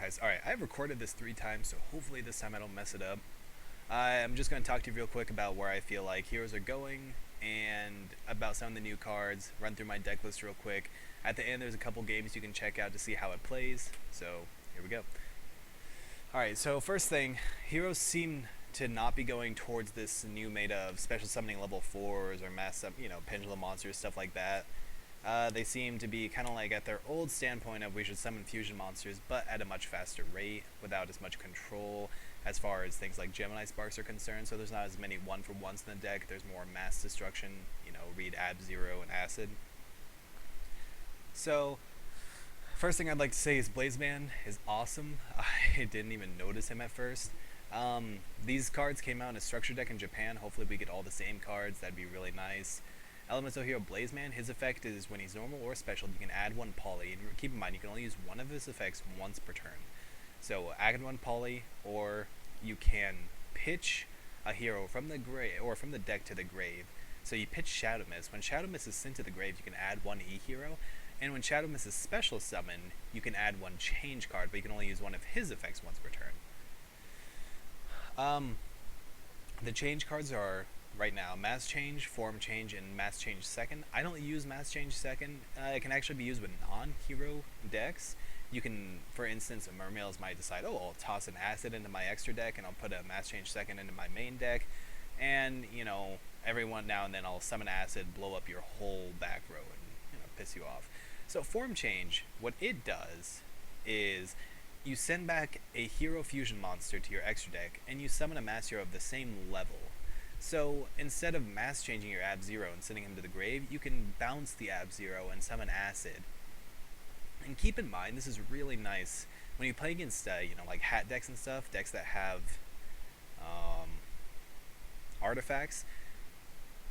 guys. Alright, I've recorded this 3 times, so hopefully this time I don't mess it up. I'm just going to talk to you real quick about where I feel like heroes are going and about some of the new cards, run through my deck list real quick. At the end, there's a couple games you can check out to see how it plays, so here we go. Alright, so first thing, heroes seem to not be going towards this new meta of special summoning level 4s or pendulum monsters, stuff like that. They seem to be kind of like at their old standpoint of we should summon fusion monsters, but at a much faster rate, without as much control as far as things like Gemini Sparks are concerned. So there's not as many one-for-ones in the deck. There's more mass destruction, read Ab Zero and Acid. So, first thing I'd like to say is Blazeman is awesome. I didn't even notice him at first. These cards came out in a structure deck in Japan. Hopefully we get all the same cards. That'd be really nice. Elemental Hero Blazeman, his effect is when he's normal or special, you can add one poly. And keep in mind, you can only use one of his effects once per turn. So add one poly, or you can pitch a hero from the grave or from the deck to the grave. So you pitch Shadow Mist. When Shadow Mist is sent to the grave, you can add one E hero. And when Shadow Mist is special summon, you can add one change card, but you can only use one of his effects once per turn. The change cards are right now Mass Change, Form Change, and Mass Change Second. I don't use Mass Change Second. It can actually be used with non-hero decks. You can, for instance, Mermails might decide, oh, I'll toss an Acid into my extra deck and I'll put a Mass Change Second into my main deck. And, every now and then I'll summon Acid, blow up your whole back row and, piss you off. So Form Change, what it does is you send back a hero fusion monster to your extra deck and you summon a mass hero of the same level. So instead of mass changing your Ab Zero and sending him to the grave, you can bounce the Ab Zero and summon Acid. And keep in mind, this is really nice when you play against, like hat decks and stuff, decks that have artifacts.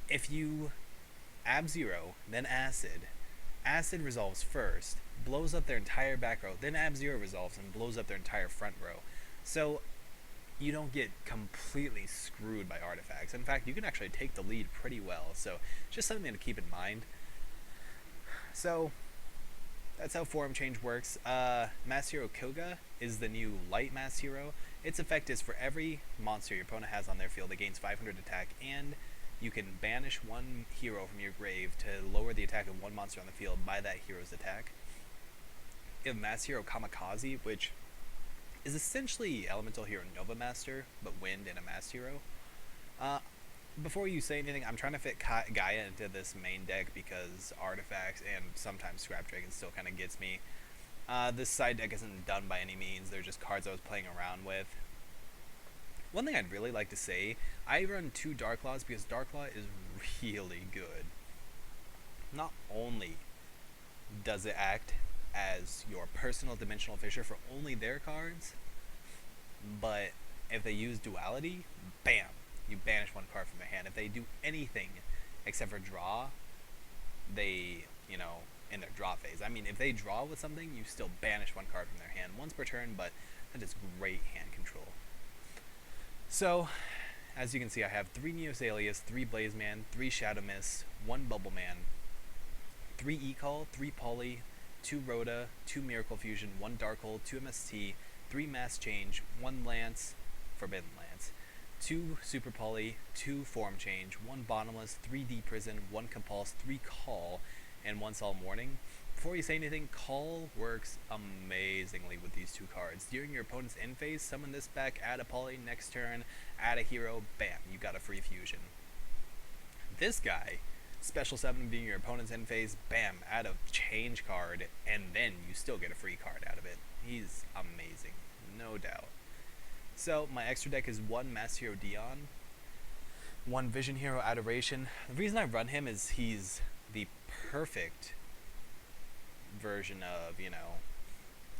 If you Ab Zero, then Acid resolves first, blows up their entire back row, then Ab Zero resolves and blows up their entire front row. So you don't get completely screwed by artifacts. In fact, you can actually take the lead pretty well. So just something to keep in mind. So that's how Form Change works. Mass Hero Koga is the new light Mass Hero. Its effect is for every monster your opponent has on their field, it gains 500 attack, and you can banish one hero from your grave to lower the attack of one monster on the field by that hero's attack. You have Mass Hero Kamikaze, which is essentially Elemental Hero Nova Master, but Wind and a Mass Hero. Before you say anything, I'm trying to fit Gaia into this main deck because artifacts and sometimes Scrap Dragon still kind of gets me. This side deck isn't done by any means, they're just cards I was playing around with. One thing I'd really like to say, I run 2 Darklaws because Darklaw is really good. Not only does it act as your personal Dimensional Fissure for only their cards, but if they use Duality, bam, you banish one card from their hand. If they do anything except for draw, they, in their draw phase. I mean, if they draw with something, you still banish one card from their hand once per turn, but that is great hand control. So, as you can see, I have 3 Neos Alias, 3 Blazeman, 3 Shadow Mist, 1 Bubbleman, 3 E-Call, 3 Poly, 2 Rhoda, 2 Miracle Fusion, 1 Darkhold, 2 MST, 3 Mass Change, 1 Lance, Forbidden Lance, 2 Super Poly, 2 Form Change, 1 Bottomless, 3 Deep Prison, 1 Compulse, 3 Call, and 1 Solemn Warning. Before you say anything, Call works amazingly with these 2 cards. During your opponent's end phase, summon this back, add a Poly, next turn, add a hero, bam, you got a free fusion. This guy, special summon being your opponent's end phase, bam, add a change card, and then you still get a free card out of it. He's amazing, no doubt. So, my extra deck is 1 Mass Hero Dion, 1 Vision Hero Adoration. The reason I run him is he's the perfect version of,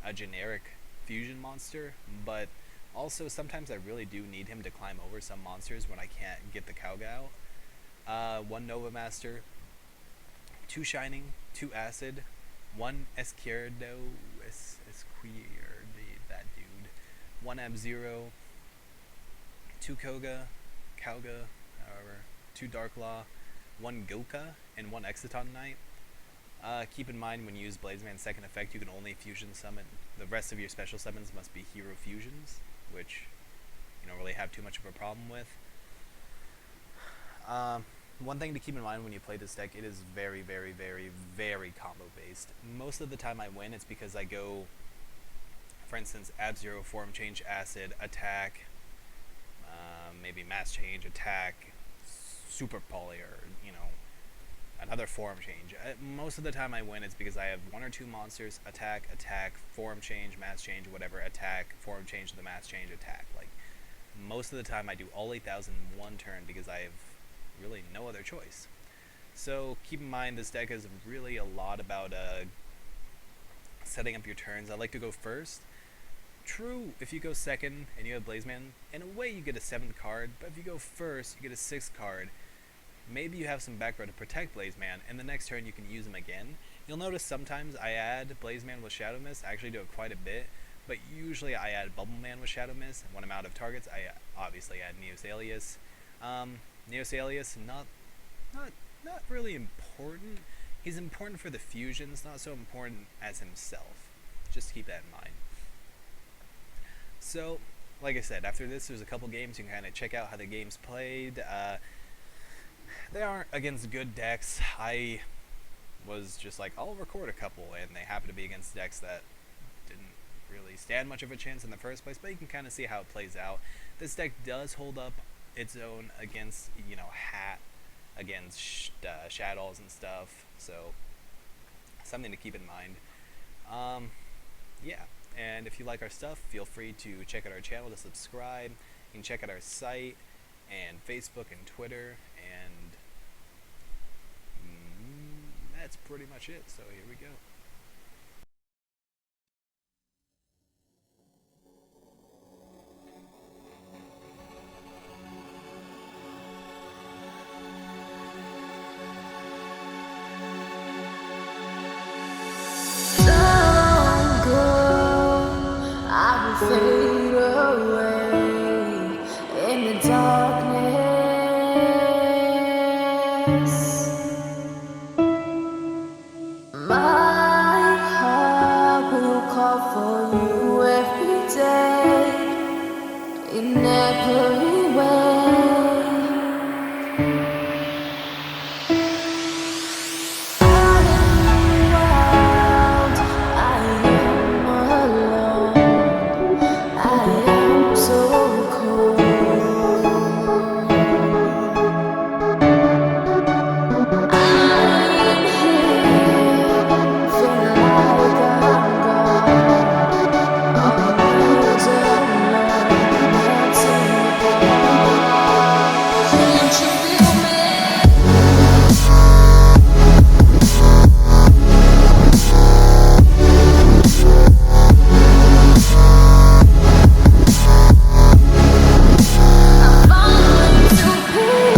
a generic fusion monster, but also sometimes I really do need him to climb over some monsters when I can't get the Koga out. 1 Nova Master, 2 Shining, 2 Acid, 1 Esquerdo, that dude, 1 Ab Zero, 2 Koga, however, 2 Darklaw, 1 Goka, and 1 Exiton Knight. Keep in mind when you use Blazeman's second effect, you can only fusion summon. The rest of your special summons must be hero fusions, which you don't really have too much of a problem with. One thing to keep in mind when you play this deck, it is very, very, very, very combo based. Most of the time I win, it's because I go, for instance, Ab-Zero, Form Change, Acid, attack, maybe Mass Change, attack, Super Poly, or, another Form Change. Most of the time I win, it's because I have one or two monsters, attack, attack, Form Change, Mass Change, whatever, attack, Form Change, the Mass Change, attack. Like, most of the time I do all 8,000 in one turn because I have really no other choice. So keep in mind this deck is really a lot about setting up your turns. I like to go first. True, if you go second and you have Blazeman, in a way you get a 7th card, but if you go first, you get a 6th card. Maybe you have some back row to protect Blazeman, and the next turn you can use him again. You'll notice sometimes I add Blazeman with Shadow Mist. I actually do it quite a bit, but usually I add Bubbleman with Shadow Mist. When I'm out of targets, I obviously add Neosalius. Neosalius, not really important. He's important for the fusions, not so important as himself. Just keep that in mind. So, like I said, after this there's a couple games. You can kind of check out how the game's played. They aren't against good decks. I was just like, I'll record a couple, and they happen to be against decks that didn't really stand much of a chance in the first place, but you can kind of see how it plays out. This deck does hold up its own against, Hat, against Shadows and stuff, so something to keep in mind. Yeah, and if you like our stuff, feel free to check out our channel to subscribe. You can check out our site and Facebook and Twitter, and that's pretty much it, so here we go. Fade away in the darkness. My heart will call for you every day, in every way. Out in the wild, I am alone. I am so cold. I am here, feeling like I'm gone. On wheels alone, melting apart. Can't you feel me? I'm falling to pieces.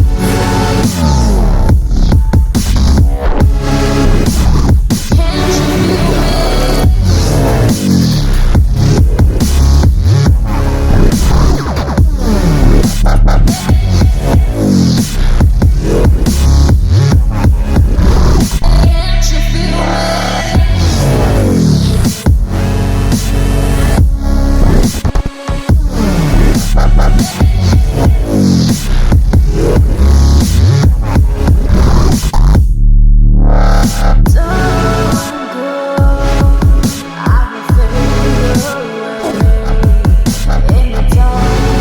Can't you feel me? Can't you feel me? Don't go, I will fade away in the darkness. My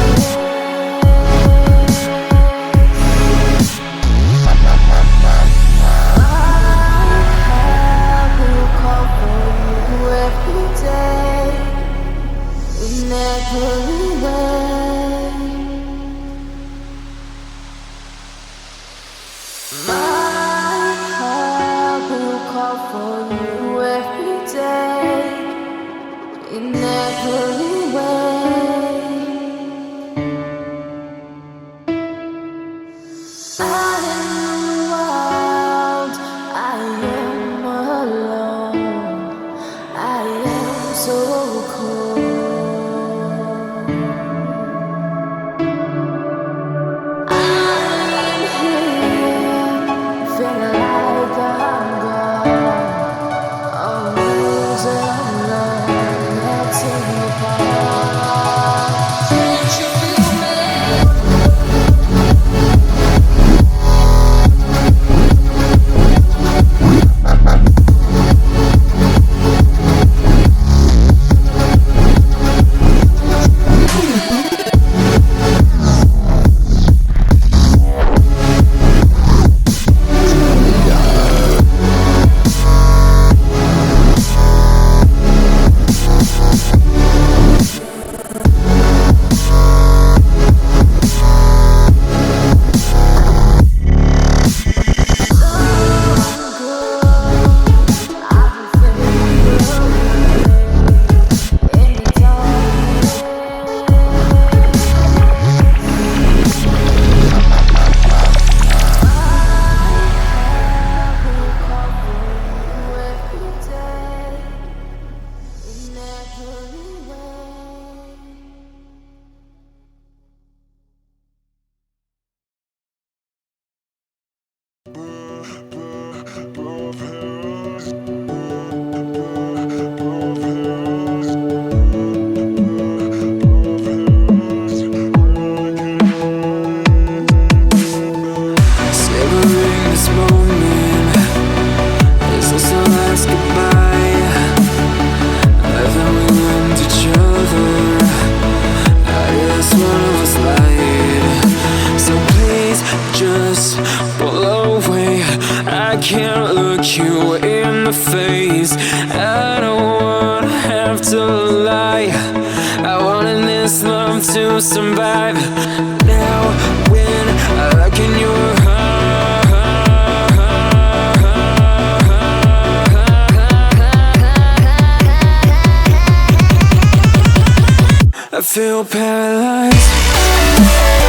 heart will call for you every day, in every way. My heart will call for you every day, in every way. Out in the wild, I am alone. I am so cold. I am here, feeling like I'm gone. lie. I wanted this love to survive. Now when I look in your I feel paralyzed.